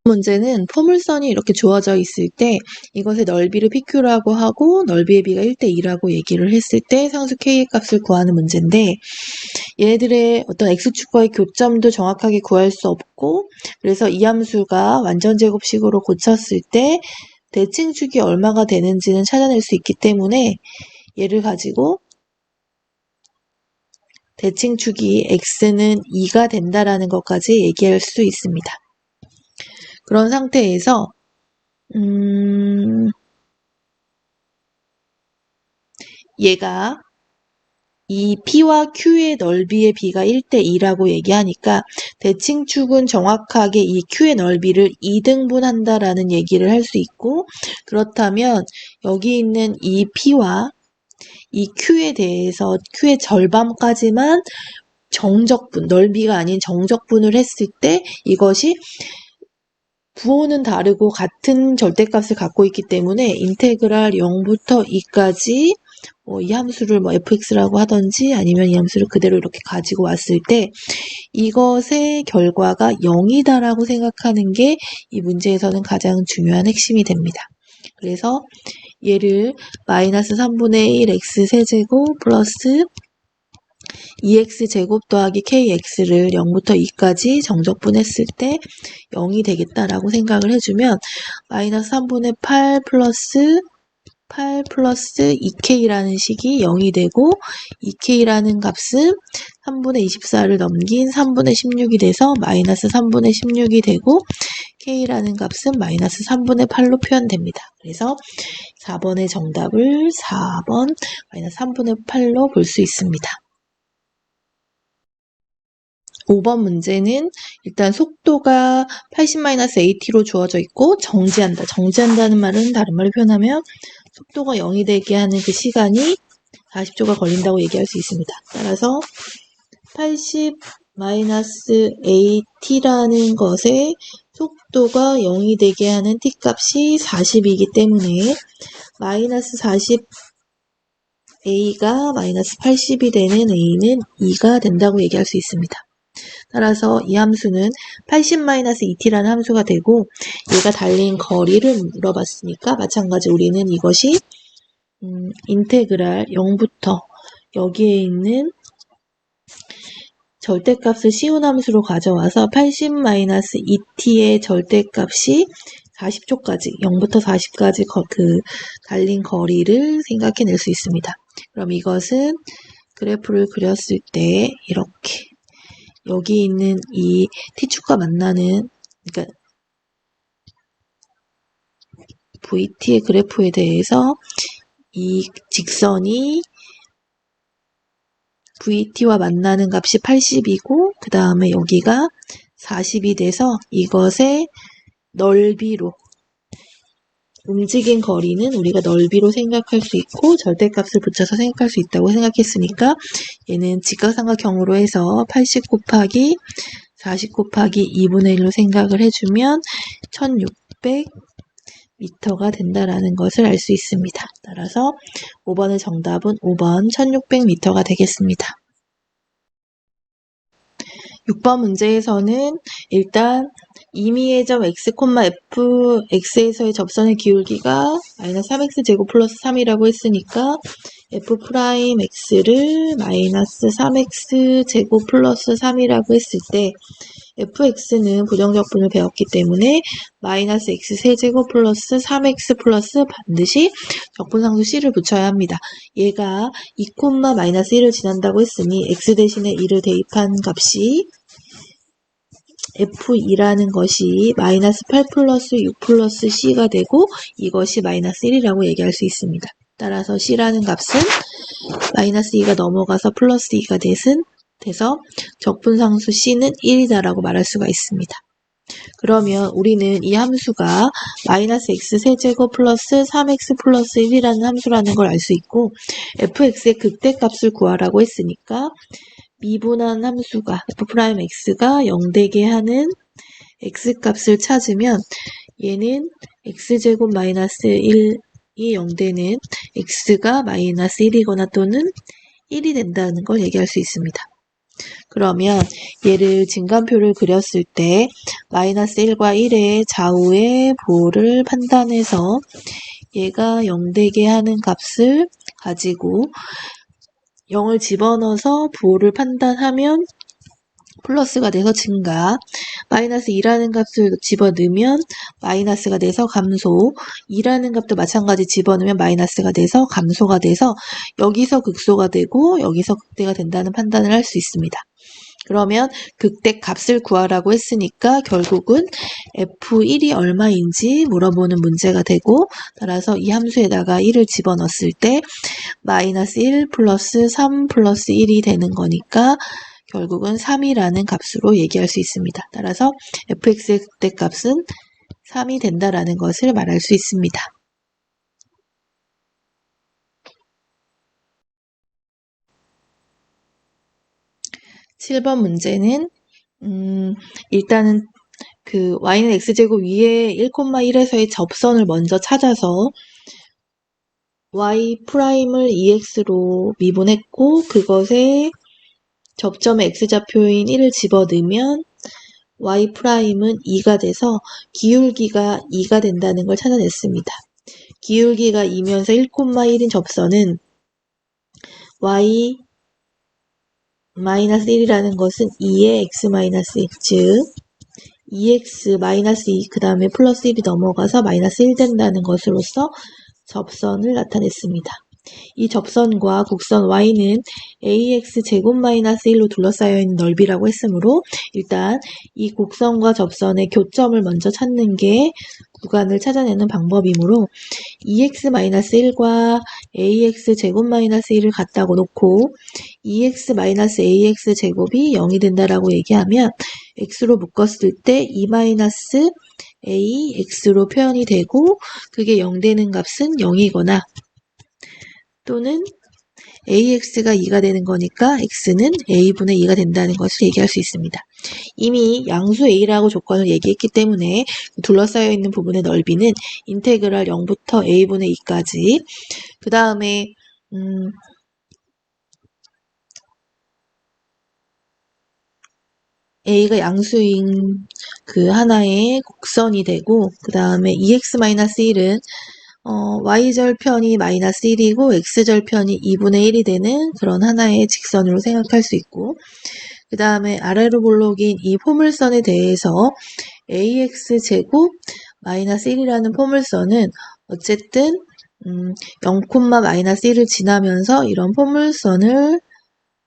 문제는 포물선이 이렇게 주어져 있을 때 이것의 넓이를 PQ라고 하고 넓이의 비가 1:2라고 얘기를 했을 때 상수 K의 값을 구하는 문제인데 얘네들의 어떤 X축과의 교점도 정확하게 구할 수 없고 그래서 이 함수가 완전제곱식으로 고쳤을 때 대칭축이 얼마가 되는지는 찾아낼 수 있기 때문에 얘를 가지고 대칭축이 X는 2가 된다라는 것까지 얘기할 수 있습니다. 그런 상태에서 얘가 이 P와 Q의 넓이의 비가 1:2라고 얘기하니까 대칭축은 정확하게 이 Q의 넓이를 2등분한다라는 얘기를 할 수 있고 그렇다면 여기 있는 이 P와 이 Q에 대해서 Q의 절반까지만 정적분, 넓이가 아닌 정적분을 했을 때 이것이 부호는 다르고 같은 절대값을 갖고 있기 때문에 인테그랄 0부터 2까지 이 함수를 fx라고 하던지 아니면 이 함수를 그대로 이렇게 가지고 왔을 때 이것의 결과가 0이다라고 생각하는 게 이 문제에서는 가장 중요한 핵심이 됩니다. 그래서 얘를 마이너스 3분의 1 x 세제곱 플러스 2x제곱 더하기 kx를 0부터 2까지 정적분했을 때 0이 되겠다라고 생각을 해주면 마이너스 3분의 8 플러스 2k라는 식이 0이 되고 2k라는 값은 3분의 24를 넘긴 3분의 16이 돼서 마이너스 3분의 16이 되고 k라는 값은 마이너스 3분의 8로 표현됩니다. 그래서 4번의 정답을 4번 마이너스 3분의 8로 볼 수 있습니다. 5번 문제는 일단 속도가 80-AT로 주어져 있고 정지한다. 정지한다는 말은 다른 말로 표현하면 속도가 0이 되게 하는 그 시간이 40초가 걸린다고 얘기할 수 있습니다. 따라서 80-AT라는 것의 속도가 0이 되게 하는 t값이 40이기 때문에 마이너스 40a가 마이너스 80이 되는 a는 2가 된다고 얘기할 수 있습니다. 따라서 이 함수는 80-ET라는 함수가 되고 얘가 달린 거리를 물어봤으니까 마찬가지 우리는 이것이 인테그랄 0부터 여기에 있는 절대값을 씌운 함수로 가져와서 80-ET의 절대값이 40초까지 0부터 40까지 그 달린 거리를 생각해낼 수 있습니다. 그럼 이것은 그래프를 그렸을 때 이렇게 여기 있는 이 t축과 만나는 그러니까 vt의 그래프에 대해서 이 직선이 vt와 만나는 값이 80이고 그 다음에 여기가 40이 돼서 이것의 넓이로 움직인 거리는 우리가 넓이로 생각할 수 있고 절대값을 붙여서 생각할 수 있다고 생각했으니까 얘는 직각삼각형으로 해서 80 곱하기 40 곱하기 2분의 1로 생각을 해주면 1600m가 된다라는 것을 알 수 있습니다. 따라서 5번의 정답은 5번 1600m가 되겠습니다. 6번 문제에서는 일단 임의의 점 x, f, x에서의 접선의 기울기가 마이너스 3x 제곱 플러스 3이라고 했으니까 f 프라임 x를 마이너스 3x 제곱 플러스 3이라고 했을 때 fx는 부정적분을 배웠기 때문에 마이너스 x 세제곱 플러스 3x 플러스 반드시 적분상수 c를 붙여야 합니다. 얘가 2, 마이너스 1을 지난다고 했으니 x 대신에 1을 대입한 값이 f2라는 것이 마이너스 8 플러스 6 플러스 c가 되고 이것이 마이너스 1이라고 얘기할 수 있습니다. 따라서 c라는 값은 마이너스 2가 넘어가서 플러스 2가 돼서 적분상수 c는 1이다라고 말할 수가 있습니다. 그러면 우리는 이 함수가 마이너스 x 세제곱 플러스 3x 플러스 1이라는 함수라는 걸 알 수 있고 fx의 극대값을 구하라고 했으니까 미분한 함수가 f'x가 0 되게 하는 x값을 찾으면 얘는 x제곱 마이너스 1이 0 되는 x가 마이너스 1이거나 또는 1이 된다는 걸 얘기할 수 있습니다. 그러면 얘를 진간표를 그렸을 때 마이너스 1과 1의 좌우의 보호를 판단해서 얘가 0 되게 하는 값을 가지고 0을 집어넣어서 부호를 판단하면 플러스가 돼서 증가, 마이너스 2라는 값을 집어넣으면 마이너스가 돼서 감소, 2라는 값도 마찬가지 집어넣으면 마이너스가 돼서 감소가 돼서 여기서 극소가 되고 여기서 극대가 된다는 판단을 할 수 있습니다. 그러면 극대 값을 구하라고 했으니까 결국은 F1이 얼마인지 물어보는 문제가 되고, 따라서 이 함수에다가 1을 집어넣었을 때 마이너스 1 플러스 3 플러스 1이 되는 거니까 결국은 3이라는 값으로 얘기할 수 있습니다. 따라서 fx의 극대값은 3이 된다라는 것을 말할 수 있습니다. (7번) 문제는 일단은 그 y는 x제곱 위에 1,1에서의 접선을 먼저 찾아서 y''을 2x로 미분했고 그것에 접점의 x좌표인 1을 집어넣으면 y'은 2가 돼서 기울기가 2가 된다는 걸 찾아냈습니다. 기울기가 2면서 1,1인 접선은 y -1이라는 것은 2의 x-1, 즉 2x-2 그 다음에 플러스 1이 넘어가서 마이너스 1 된다는 것으로서 접선을 나타냈습니다. 이 접선과 곡선 y는 ax-1로 둘러싸여 있는 넓이라고 했으므로 일단 이 곡선과 접선의 교점을 먼저 찾는 게 구간을 찾아내는 방법이므로 2x-1과 ax-1을 같다고 놓고 2x-ax-이 0이 된다라고 얘기하면 x로 묶었을 때 2-ax로 표현이 되고 그게 0 되는 값은 0이거나 또는 ax가 2가 되는 거니까 x는 a분의 2가 된다는 것을 얘기할 수 있습니다. 이미 양수 a라고 조건을 얘기했기 때문에 둘러싸여 있는 부분의 넓이는 인테그랄 0부터 a분의 2까지 그 다음에 a가 양수인 그 하나의 곡선이 되고 그 다음에 2x-1은 y절편이 마이너스 1이고 x절편이 2분의 1이 되는 그런 하나의 직선으로 생각할 수 있고 그 다음에 아래로 볼록인 이 포물선에 대해서 ax제곱 마이너스 1이라는 포물선은 어쨌든 0,-1을 지나면서 이런 포물선을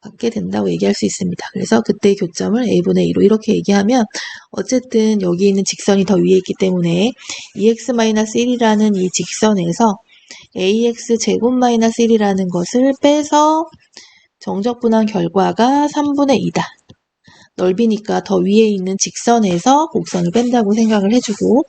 갖게 된다고 얘기할 수 있습니다. 그래서 그때의 교점을 a분의 2로 이렇게 얘기하면 어쨌든 여기 있는 직선이 더 위에 있기 때문에 2x-1이라는 이 직선에서 ax제곱-1이라는 것을 빼서 정적분한 결과가 3분의 2다. 넓이니까 더 위에 있는 직선에서 곡선을 뺀다고 생각을 해주고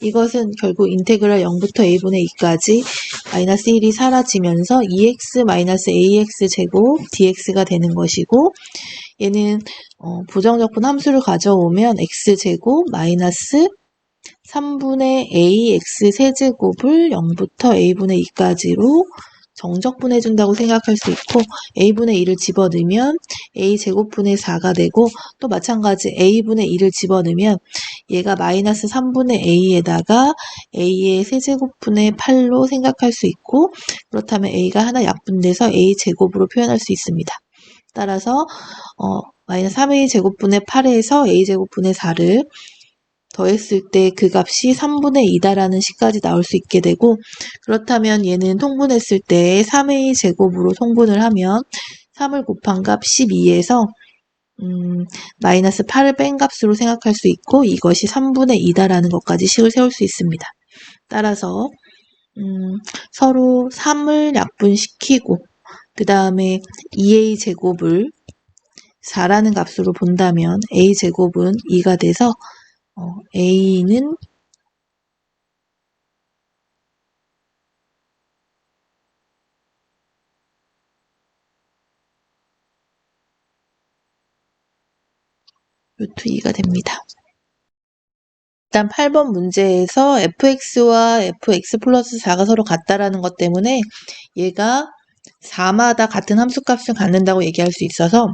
이것은 결국 인테그랄 0부터 a분의 2까지 마이너스 1이 사라지면서 2x-ax 제곱 dx가 되는 것이고 얘는 부정적분 함수를 가져오면 x제곱 마이너스 3분의 ax 세제곱을 0부터 a분의 2까지로 정적분해준다고 생각할 수 있고 a분의 2를 집어넣으면 a제곱분의 4가 되고 또 마찬가지 a분의 2를 집어넣으면 얘가 마이너스 3분의 a에다가 a의 세제곱분의 8로 생각할 수 있고 그렇다면 a가 하나 약분돼서 a제곱으로 표현할 수 있습니다. 따라서 마이너스 3a 제곱분의 8에서 a제곱분의 4를 더했을 때 그 값이 3분의 2다라는 식까지 나올 수 있게 되고 그렇다면 얘는 통분했을 때 3a 제곱으로 통분을 하면 3을 곱한 값 12에서 마이너스 8을 뺀 값으로 생각할 수 있고 이것이 3분의 2다라는 것까지 식을 세울 수 있습니다. 따라서 서로 3을 약분시키고 그 다음에 2a 제곱을 4라는 값으로 본다면 a 제곱은 2가 돼서 a는 루트 2가 됩니다. 일단 8번 문제에서 fx와 fx 플러스 4가 서로 같다라는 것 때문에 얘가 4마다 같은 함수값을 갖는다고 얘기할 수 있어서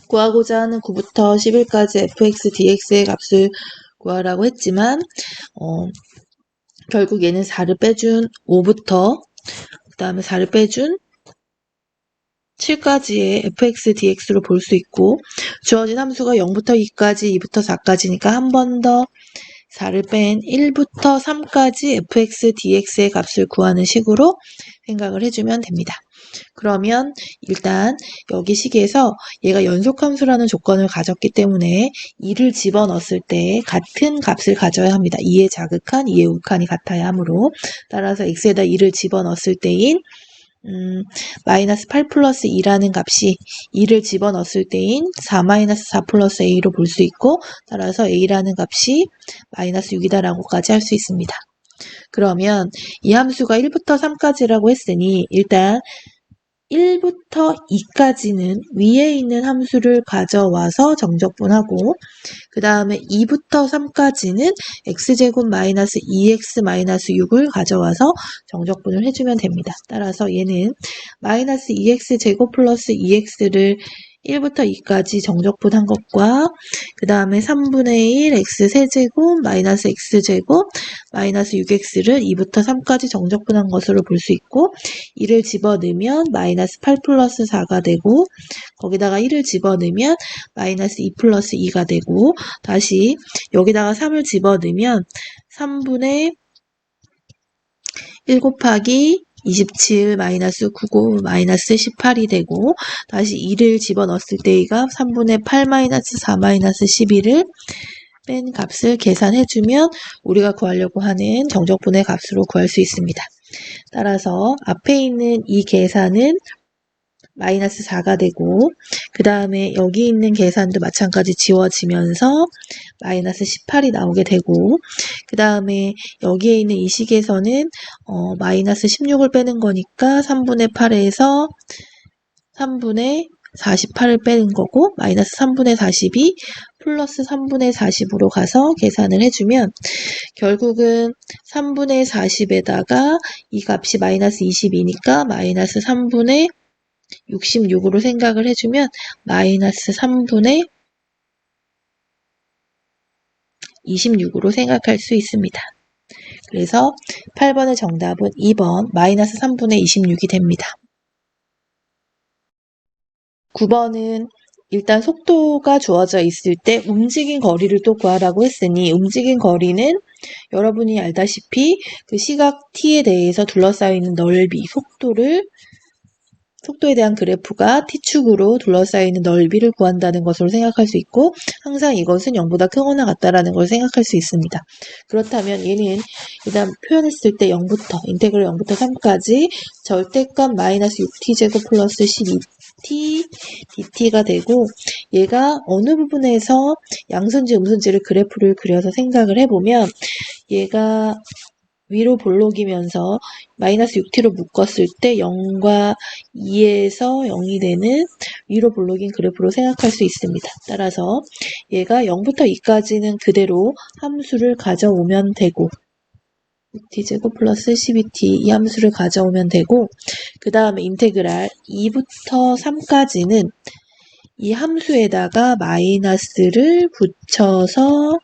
구하고자 하는 9부터 11까지 fx, dx의 값을 구하라고 했지만 결국 얘는 4를 빼준 5부터 그 다음에 4를 빼준 7까지의 fx, dx로 볼 수 있고 주어진 함수가 0부터 2까지, 2부터 4까지니까 한 번 더 4를 뺀 1부터 3까지 fx, dx의 값을 구하는 식으로 생각을 해주면 됩니다. 그러면 일단 여기 식에서 얘가 연속함수라는 조건을 가졌기 때문에 2를 집어넣었을 때 같은 값을 가져야 합니다. 2의 자극한, 2의 우극한이 같아야 하므로 따라서 x에다 2를 집어넣었을 때인 마이너스 8 플러스 2라는 값이 2를 집어넣었을 때인 4 마이너스 4 플러스 a로 볼 수 있고 따라서 a라는 값이 마이너스 6이다라고까지 할 수 있습니다. 그러면 이 함수가 1부터 3까지라고 했으니 일단 1부터 2까지는 위에 있는 함수를 가져와서 정적분하고 그 다음에 2부터 3까지는 x제곱 마이너스 2x 마이너스 6을 가져와서 정적분을 해주면 됩니다. 따라서 얘는 마이너스 2x제곱 플러스 2x를 1부터 2까지 정적분한 것과 그 다음에 3분의 1 x 세제곱 마이너스 x제곱 마이너스 6x를 2부터 3까지 정적분한 것으로 볼 수 있고 2를 집어넣으면 마이너스 8 플러스 4가 되고 거기다가 1을 집어넣으면 마이너스 2 플러스 2가 되고 다시 여기다가 3을 집어넣으면 3분의 1 곱하기 27 마이너스 9 마이너스 18이 되고 다시 2를 집어넣었을 때가 3분의 8 마이너스 4 마이너스 11을 뺀 값을 계산해주면 우리가 구하려고 하는 정적분의 값으로 구할 수 있습니다. 따라서 앞에 있는 이 계산은 마이너스 4가 되고 그 다음에 여기 있는 계산도 마찬가지 지워지면서 마이너스 18이 나오게 되고 그 다음에 여기에 있는 이 식에서는 마이너스 16을 빼는 거니까 3분의 8에서 3분의 48을 빼는 거고 마이너스 3분의 42 플러스 3분의 40으로 가서 계산을 해주면 결국은 3분의 40에다가 이 값이 마이너스 22니까 마이너스 3분의 66으로 생각을 해주면 마이너스 3분의 26으로 생각할 수 있습니다. 그래서 8번의 정답은 2번 마이너스 3분의 26이 됩니다. 9번은 일단 속도가 주어져 있을 때 움직인 거리를 또 구하라고 했으니 움직인 거리는 여러분이 알다시피 그 시각 t에 대해서 둘러싸여 있는 넓이, 속도에 대한 그래프가 t축으로 둘러싸여 있는 넓이를 구한다는 것으로 생각할 수 있고 항상 이것은 0보다 크거나 같다라는 걸 생각할 수 있습니다. 그렇다면 얘는 일단 표현했을 때 0부터 인테그럴 0부터 3까지 절대값 마이너스 6t제곱 플러스 12t dt가 되고 얘가 어느 부분에서 양수인지 음수인지를 그래프를 그려서 생각을 해보면 얘가 위로 볼록이면서 마이너스 6t로 묶었을 때 0과 2에서 0이 되는 위로 볼록인 그래프로 생각할 수 있습니다. 따라서 얘가 0부터 2까지는 그대로 함수를 가져오면 되고 t제곱 플러스 12t 이 함수를 가져오면 되고 그 다음에 인테그랄 2부터 3까지는 이 함수에다가 마이너스를 붙여서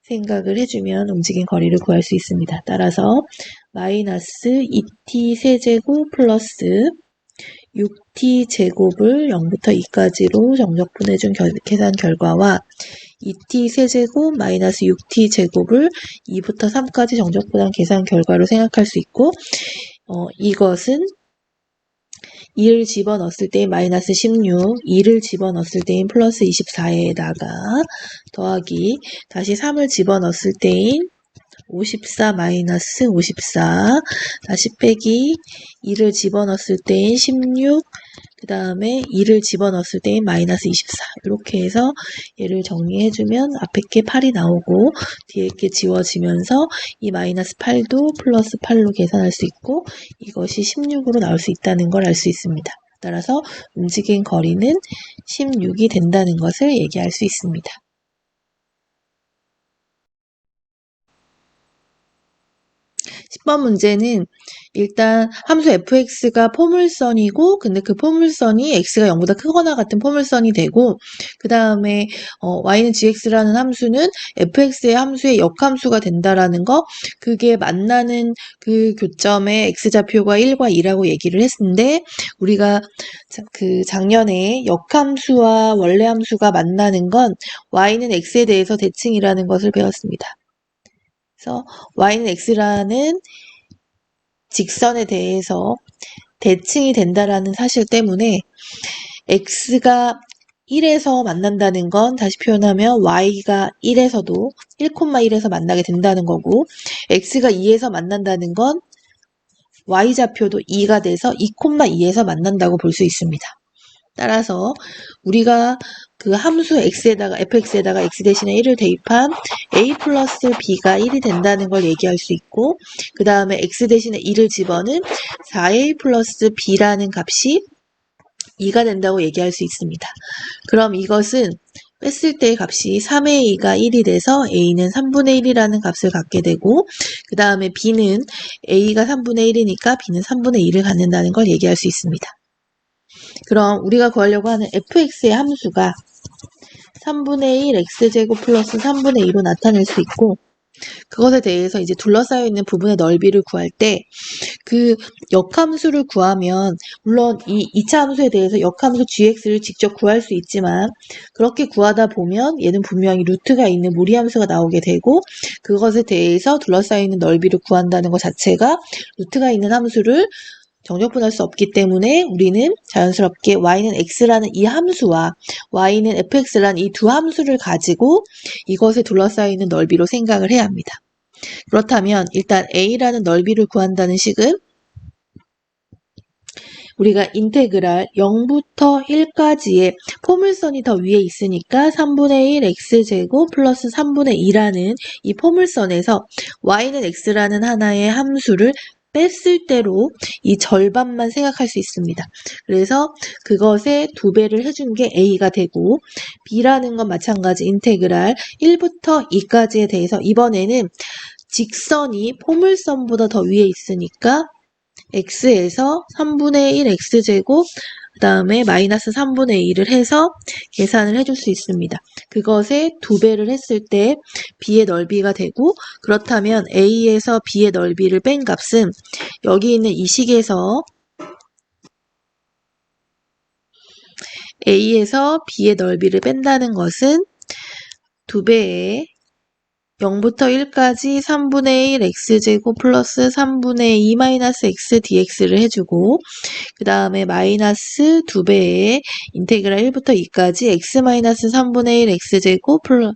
생각을 해주면 움직인 거리를 구할 수 있습니다. 따라서 마이너스 2t 세제곱 플러스 6t 제곱을 0부터 2까지로 정적분해준 계산 결과와 2t 세제곱 마이너스 6t 제곱을 2부터 3까지 정적분한 계산 결과로 생각할 수 있고 이것은 2를 집어넣었을 때인 마이너스 16, 2를 집어넣었을 때인 플러스 24에다가 더하기 다시 3을 집어넣었을 때인 54 마이너스 54 다시 빼기 2를 집어넣었을 때인 16 그 다음에 2를 집어넣었을 때인 마이너스 24 이렇게 해서 얘를 정리해주면 앞에 게 8이 나오고 뒤에 게 지워지면서 이 마이너스 8도 플러스 8로 계산할 수 있고 이것이 16으로 나올 수 있다는 걸 알 수 있습니다. 따라서 움직인 거리는 16이 된다는 것을 얘기할 수 있습니다. 10번 문제는 일단 함수 fx가 포물선이고 근데 그 포물선이 x가 0보다 크거나 같은 포물선이 되고 그 다음에 y는 gx라는 함수는 fx의 함수의 역함수가 된다라는 거 그게 만나는 그 교점에 x좌표가 1과 2라고 얘기를 했는데 우리가 그 작년에 역함수와 원래 함수가 만나는 건 y는 x에 대해서 대칭이라는 것을 배웠습니다. 그래서 y는 x라는 직선에 대해서 대칭이 된다라는 사실 때문에 x가 1에서 만난다는 건 다시 표현하면 y가 1에서도 1,1에서 만나게 된다는 거고 x가 2에서 만난다는 건 y좌표도 2가 돼서 2,2에서 만난다고 볼 수 있습니다. 따라서 우리가 그 함수 x에다가 fx에다가 x 대신에 1을 대입한 a 플러스 b가 1이 된다는 걸 얘기할 수 있고 그 다음에 x 대신에 2를 집어넣은 4a 플러스 b라는 값이 2가 된다고 얘기할 수 있습니다. 그럼 이것은 뺐을 때의 값이 3의 2가 1이 돼서 a는 3분의 1이라는 값을 갖게 되고 그 다음에 b는 a가 3분의 1이니까 b는 3분의 2를 갖는다는 걸 얘기할 수 있습니다. 그럼 우리가 구하려고 하는 fx의 함수가 3분의 1 x제곱 플러스 3분의 2로 나타낼 수 있고 그것에 대해서 이제 둘러싸여 있는 부분의 넓이를 구할 때 그 역함수를 구하면 물론 이 2차 함수에 대해서 역함수 gx를 직접 구할 수 있지만 그렇게 구하다 보면 얘는 분명히 루트가 있는 무리함수가 나오게 되고 그것에 대해서 둘러싸여 있는 넓이를 구한다는 것 자체가 루트가 있는 함수를 정적분할 수 없기 때문에 우리는 자연스럽게 y는 x라는 이 함수와 y는 fx라는 이 두 함수를 가지고 이것에 둘러싸여 있는 넓이로 생각을 해야 합니다. 그렇다면 일단 a라는 넓이를 구한다는 식은 우리가 인테그랄 0부터 1까지의 포물선이 더 위에 있으니까 3분의 1 x제곱 플러스 3분의 2라는 이 포물선에서 y는 x라는 하나의 함수를 뺐을 때로 이 절반만 생각할 수 있습니다. 그래서 그것의 2배를 해준 게 a가 되고 b라는 건 마찬가지 인테그랄 1부터 2까지에 대해서 이번에는 직선이 포물선보다 더 위에 있으니까 x에서 3분의 1 x제곱 그 다음에 마이너스 3분의 2를 해서 계산을 해줄 수 있습니다. 그것에 2배를 했을 때 b의 넓이가 되고 그렇다면 a에서 b의 넓이를 뺀 값은 여기 있는 이 식에서 a에서 b의 넓이를 뺀다는 것은 2배의 0부터 1까지 3분의 1 x제곱 플러스 3분의 2 마이너스 x dx를 해주고 그 다음에 마이너스 2배의 인테그랄 1부터 2까지 x 마이너스 3분의 1 x제곱 플러스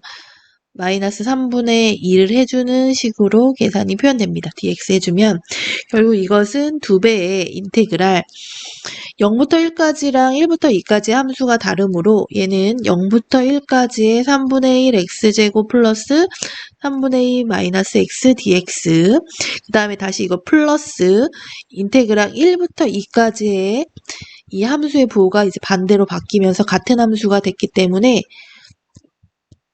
마이너스 3분의 2를 해주는 식으로 계산이 표현됩니다. dx 해주면 결국 이것은 2배의 인테그랄 0부터 1까지랑 1부터 2까지 함수가 다르므로 얘는 0부터 1까지의 3분의 1 x제곱 플러스 3분의 2 마이너스 x dx 그 다음에 다시 이거 플러스 인테그랄 1부터 2까지의 이 함수의 부호가 이제 반대로 바뀌면서 같은 함수가 됐기 때문에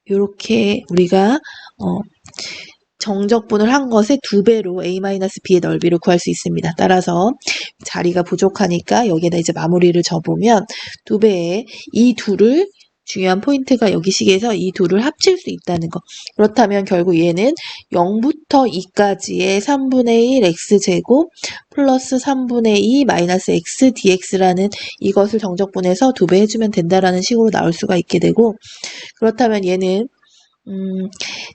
이렇게 우리가 정적분을 한 것의 2배로 a-b의 넓이를 구할 수 있습니다. 따라서 자리가 부족하니까 여기에다 이제 마무리를 줘보면 2배의 이 둘을 중요한 포인트가 여기 식에서 이 둘을 합칠 수 있다는 거. 그렇다면 결국 얘는 0부터 2까지의 3분의 1 x제곱 플러스 3분의 2 마이너스 x dx라는 이것을 정적분해서 2배 해주면 된다라는 식으로 나올 수가 있게 되고 그렇다면 얘는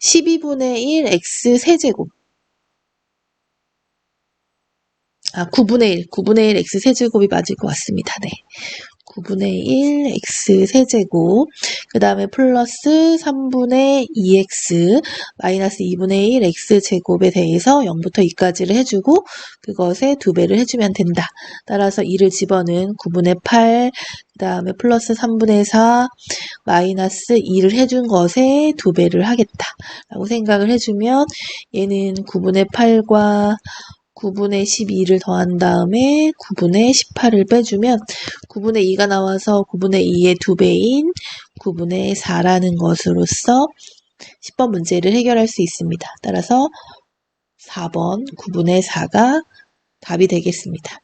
12분의 1 x 세제곱 9분의 1 x 세제곱이 맞을 것 같습니다. 네. 9분의 1 x 세제곱 그 다음에 플러스 3분의 2x 마이너스 2분의 1 x 제곱에 대해서 0부터 2까지를 해주고 그것에 2배를 해주면 된다. 따라서 2를 집어넣은 9분의 8 그 다음에 플러스 3분의 4 마이너스 2를 해준 것에 2배를 하겠다. 라고 생각을 해주면 얘는 9분의 8과 9분의 12를 더한 다음에 9분의 18을 빼주면 9분의 2가 나와서 9분의 2의 2배인 9분의 4라는 것으로서 10번 문제를 해결할 수 있습니다. 따라서 4번 9분의 4가 답이 되겠습니다.